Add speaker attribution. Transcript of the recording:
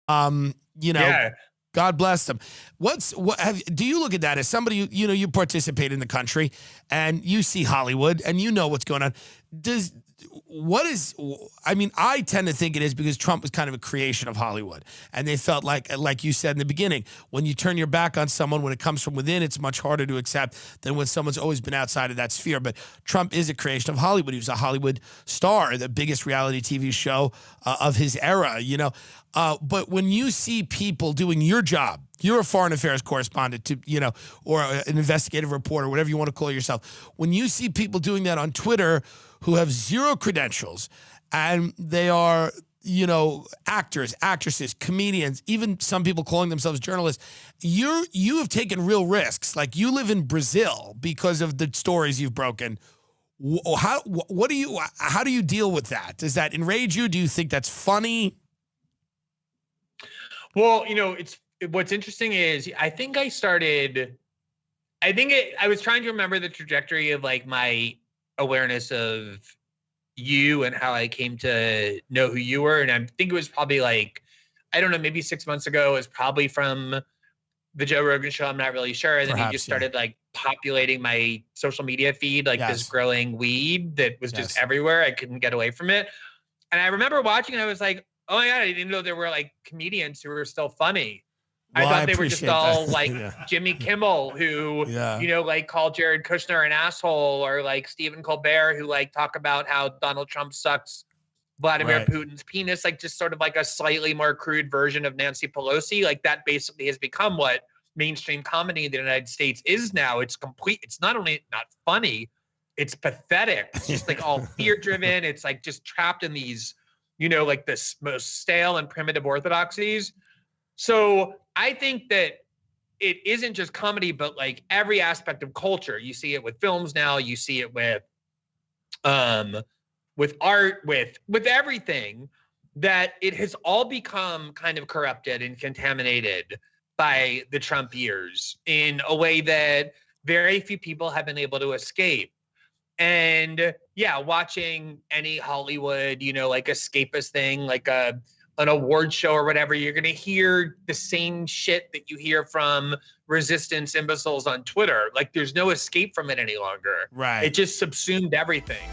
Speaker 1: You know,
Speaker 2: Yeah.
Speaker 1: God bless them. Do you look at that as somebody, you participate in the country and you see Hollywood and you know what's going on. I tend to think it is because Trump was kind of a creation of Hollywood. And they felt like you said in the beginning, when you turn your back on someone, when it comes from within, it's much harder to accept than when someone's always been outside of that sphere. But Trump is a creation of Hollywood. He was a Hollywood star, the biggest reality TV show of his era, But when you see people doing your job, you're a foreign affairs correspondent or an investigative reporter, whatever you want to call yourself. When you see people doing that on Twitter who have zero credentials and they are, actors, actresses, comedians, even some people calling themselves journalists, you have taken real risks. Like you live in Brazil because of the stories you've broken. How do you deal with that? Does that enrage you? Do you think that's funny?
Speaker 2: Well, what's interesting is I was trying to remember the trajectory of like my awareness of you and how I came to know who you were. And I think it was probably like, I don't know, maybe 6 months ago. It was probably from the Joe Rogan show. I'm not really sure. And then he just started like populating my social media feed, like this growing weed that was just everywhere. I couldn't get away from it. And I remember watching and I was like, oh my God, I didn't know there were like comedians who were still funny. Well, I thought they were just all like Jimmy Kimmel who, like called Jared Kushner an asshole, or like Stephen Colbert who like talk about how Donald Trump sucks Vladimir Putin's penis, like just sort of like a slightly more crude version of Nancy Pelosi. Like that basically has become what mainstream comedy in the United States is now. It's complete. It's not only not funny, it's pathetic. It's just like all fear driven. It's like just trapped in these, like this most stale and primitive orthodoxies. So I think that it isn't just comedy, but like every aspect of culture. You see it with films now. You see it with art, with everything, that it has all become kind of corrupted and contaminated by the Trump years in a way that very few people have been able to escape. And watching any Hollywood, like escapist thing, like an award show or whatever, you're going to hear the same shit that you hear from resistance imbeciles on Twitter. Like there's no escape from it any longer.
Speaker 1: Right.
Speaker 2: It just subsumed everything.